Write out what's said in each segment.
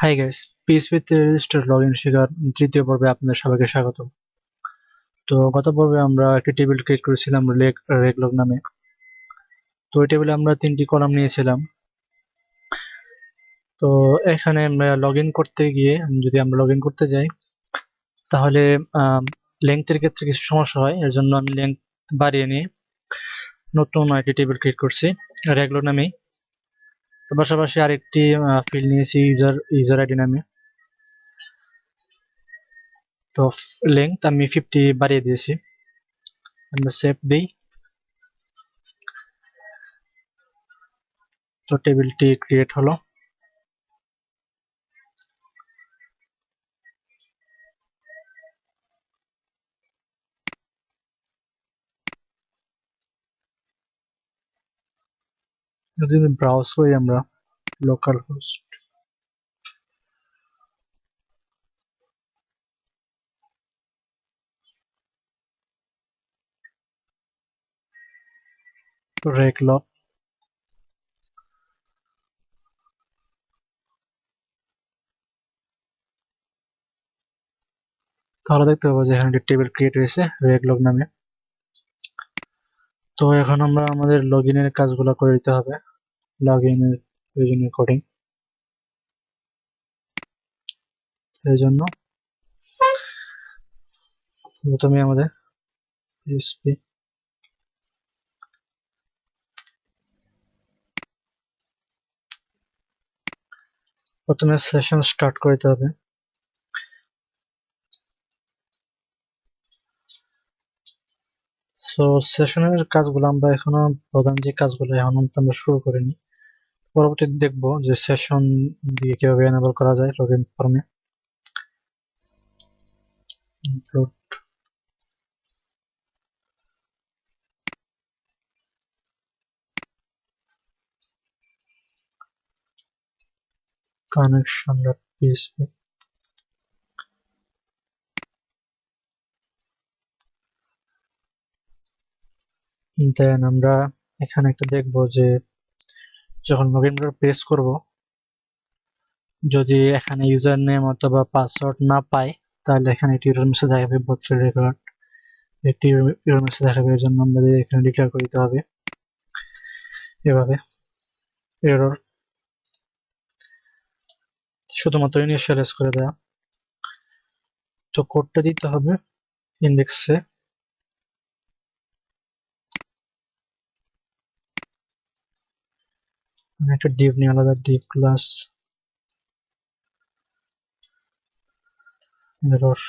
Hi guys, পিএইচপিতে register login শেখার তৃতীয় পর্বে আপনাদের সবাইকে স্বাগত। তো গত পর্বে আমরা একটি টেবিল ক্রিয়েট করেছিলাম রেগলগ নামে। তো ওই টেবিলে আমরা 3টি কলাম নিয়েছিলাম। তো এখানে আমরা লগইন করতে গিয়ে যদি আমরা লগইন করতে যাই তাহলে লেংথের ক্ষেত্রে কিছু সমস্যা হয়। এর জন্য আমি লেংথ বাড়িয়ে নিয়ে নতুন একটি টেবিল ক্রিয়েট করছি রেগলগ নামেই। তো পাশাপাশি আরেকটি ফিল্ড নিয়েছি ইউজার আইডি নামে। তো লেংথ আমি 50 বাড়িয়ে দিয়েছি। আমরা সেভ দিই। তো টেবিলটি ক্রিয়েট হলো। যদি ব্রাউজ করি আমরা লোকাল হোস্ট রেগলগ, তাহলে দেখতে পাবো যে এখানে একটি টেবিল ক্রিয়েট হয়েছে রেগলগ নামে। তো এখন আমরা আমাদের লগইনের কাজগুলো করে দিতে হবে। লগইনের প্রয়োজনীয় কোডিং, সেই জন্য প্রথমে আমাদের PHP প্রথমে সেশন স্টার্ট করতে হবে। সো সেশনের কাজগুলো আমরা এখনো প্রধান যে কাজগুলো এখন আমরা শুরু করিনি। পরবর্তীতে দেখবো যে সেশন দিয়ে কিভাবে এনেবল করা যায় লগইন ফর্মে। ইনক্লুড connection.php, দেন আমরা এখানে একটা দেখবো যে যখন লগইন প্রেস করব, যদি এখানে ইউজার নেম অথবা পাসওয়ার্ড না পাই তাহলে এখানে একটি এরর মেসেজ দেখাবে বোথ রেকর্ড, একটি এরর মেসেজ দেখাবে। এর জন্য আমাদের এখানে ডিক্লেয়ার করে দিতে হবে এভাবে এরর, শুধুমাত্র ইনিশিয়ালাইজ করে দেওয়া। তো কোডটা দিতে হবে ইন্ডেক্সে, একটা ডিভ নিয়ে আলাদা div class error,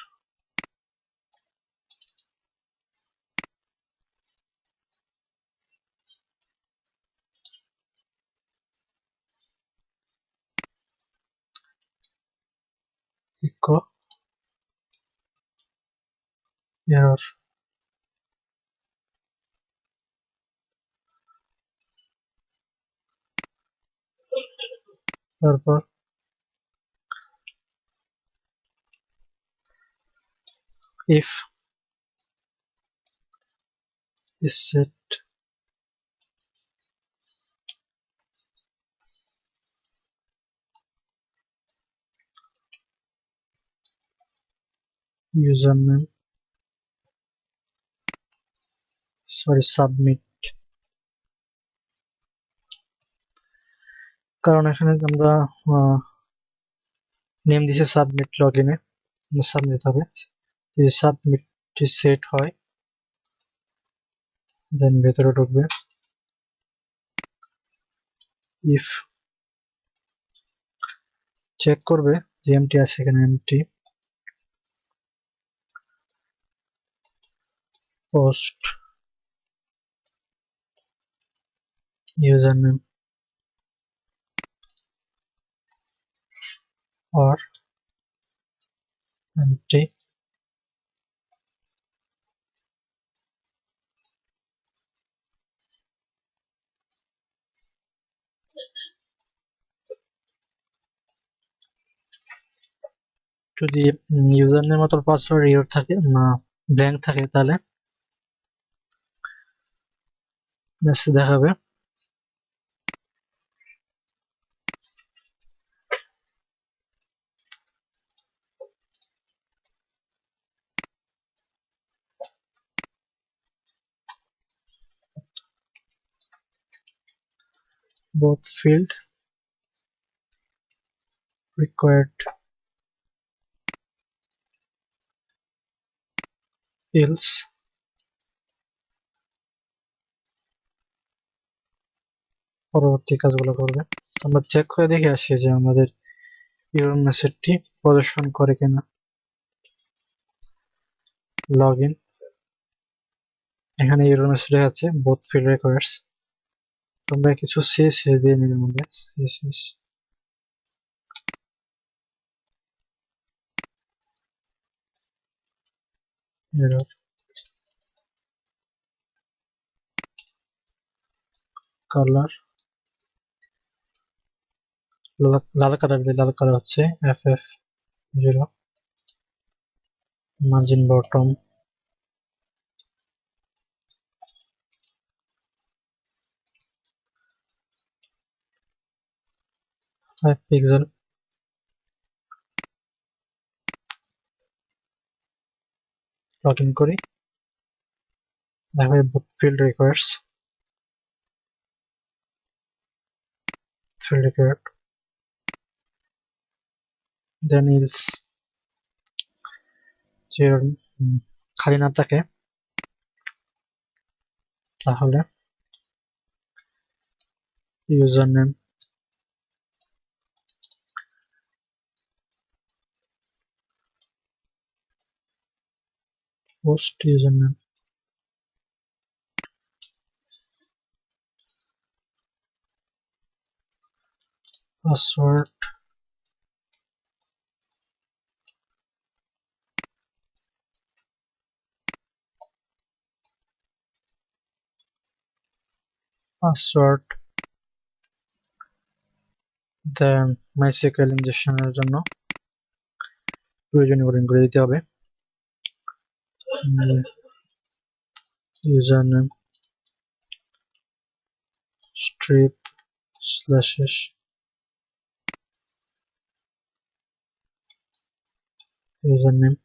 echo error, তারপর if is set username submit, কারণ এখানে আমরা নেম দিছি সাবমিট, লগইনে সাবমিট হবে। যদি সাবমিটটি সেট হয় দেন ভেতরে ঢুকবে। ইফ চেক করবে যে এমটি আছে, এখানে empty post username or empty, যদি ইউজার নেম অথবা পাসওয়ার্ড এরর থাকে না ব্ল্যাঙ্ক থাকে তাহলে মেসেজ দেখাবে। both field required else পরবর্তী কাজগুলো করবে। আমরা চেক করে দেখে আসি যে আমাদের এরর মেসেজটি প্রদর্শন করে কিনা। লগইন, এখানে এরর মেসেজ দেখাচ্ছে both field requires। তোমরা কিছু CSS দিয়ে নিলে মধ্যে CSS error color লাল কালার দিয়ে, লাল কালার হচ্ছে FF0, margin bottom 5 pixel, login করি, দেখো both field requires field required, then else যে খালি না থাকে তাহলে username post username password then MySQL injection এর জন্য প্রয়োজনীয় করে দিতে হবে username strip slashes username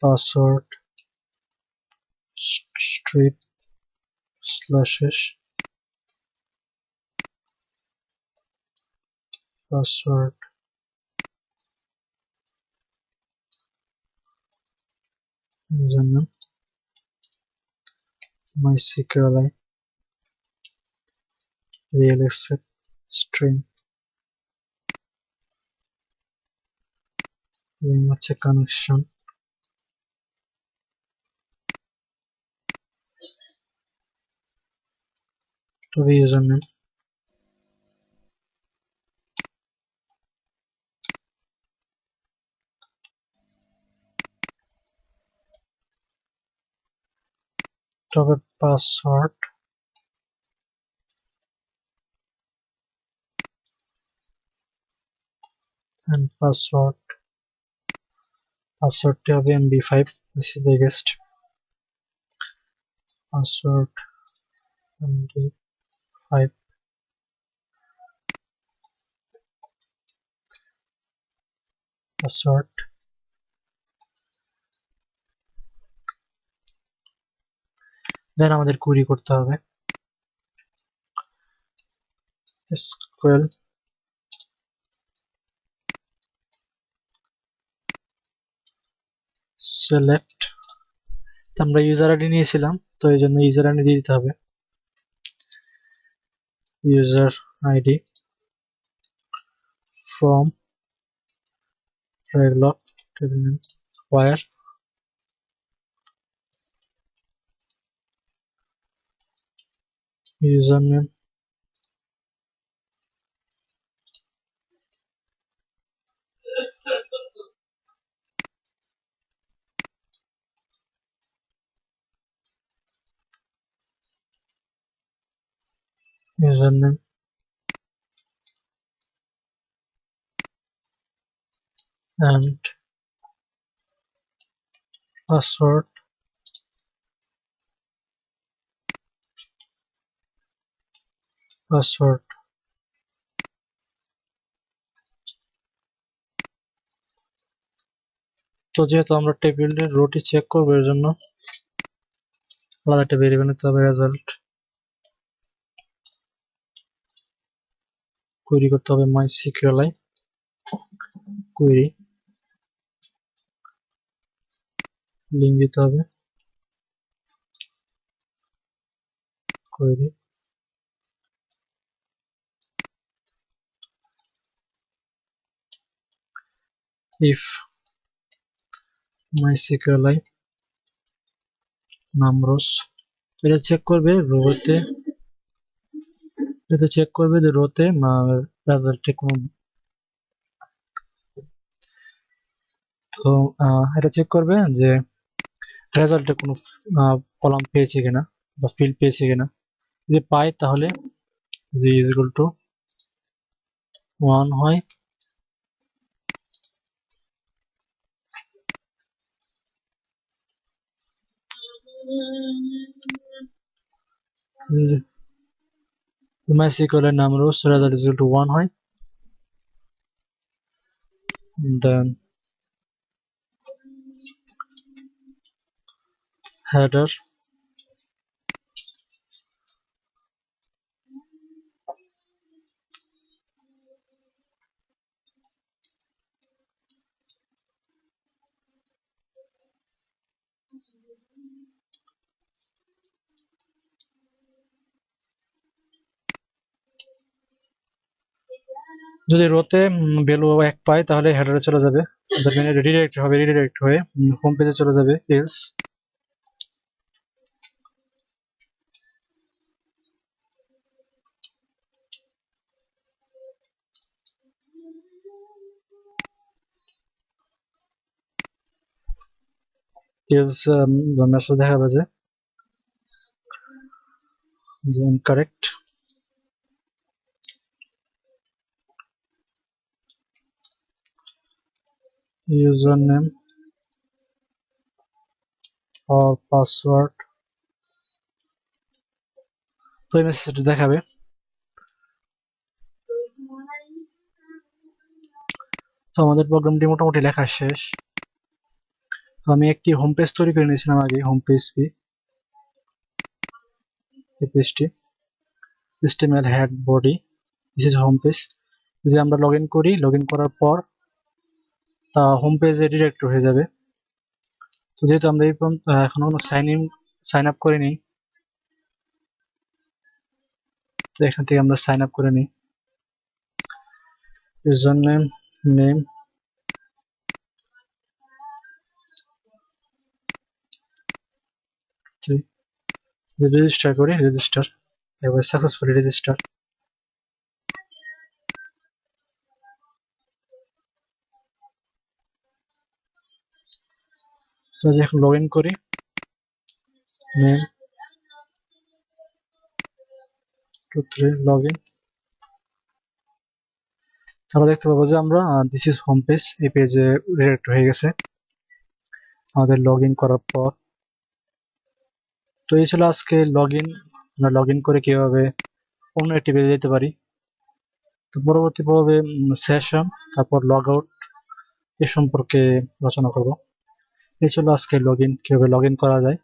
password strip slashes password username MySQLi real accept string হচ্ছে connection to the username তবে password and passwordটি হবে MB5, this is the biggest password MB5 password then আমাদের query করতে হবে SQL select, আমরা user ID নিয়েছিলাম তো এই জন্য user ID দিয়ে দিতে হবে user ID from regular table name where username and password তো যেহেতু আমরা টেবিলের রোটি চেক করবো এর জন্য আলাদা একটা ভেরিয়েবল নিতে হবে রেজাল্ট কোয়েরি করতে হবে MySQLi কোয়েরি লিঙ্ক দিতে হবে কোয়েরি if MySQLi numbers এটা চেক করবে রোতে চেক করবে যে রোতে রেজাল্টে কোনো তো এটা চেক করবে যে রেজাল্টে কোনো কলাম পেয়েছে কিনা বা ফিল্ড পেয়েছে কিনা যদি পাই তাহলে জি ইজ ইকুয়াল টু 1 হয় MySQL এর নাম রোজ রেজাল্ট ইজ ইকুয়াল টু 1 হয় দেন header যদি রোতে ভ্যালু 1 পাই তাহলে হেডারে চলে যাবে রিডাইরেক্ট হবে রিডাইরেক্ট হয়ে হোম পেজে চলে যাবে এলস মেসেজ দেখাবে যে ইনকারেক্ট username or password তো এই মেসেজটা দেখাবে তো আমাদের প্রোগ্রামটি মোটামুটি লেখা শেষ তো আমি একটি হোম পেজ তৈরি করে নিয়েছিলাম আগে হোম পেজ এই পেজটি HTML head body this is home page যদি আমরা লগইন করি লগইন করার পর তা হোম পেজে ডিরেক্ট হয়ে যাবে তো যেহেতু আমরা এই এখনো কোনো সাইন আপ করিনি তো এখান থেকে আমরা সাইন আপ করে নিই ইউজারনেম নেম রেজিস্টার করি রেজিস্টার এবার সাকসেসফুলি রেজিস্টার তো এখন লগইন করি নেম 2 3 লগইন তাহলে দেখতে পাবো যে আমরা দিস ইজ হোম পেজ এই পেজে রিডাইরেক্ট হয়ে গেছে আমাদের লগইন করার পর তো এই ছিল আজকে আমরা লগইন করে কিভাবে অন্য একটি পেজে যেতে পারি তো পরবর্তী পর্বে সেশন তারপর লগ আউট এ সম্পর্কে আলোচনা করব এই ছিল আজকে কিভাবে লগইন করা যায়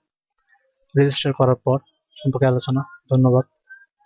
রেজিস্টার করার পর সম্পর্কে আলোচনা ধন্যবাদ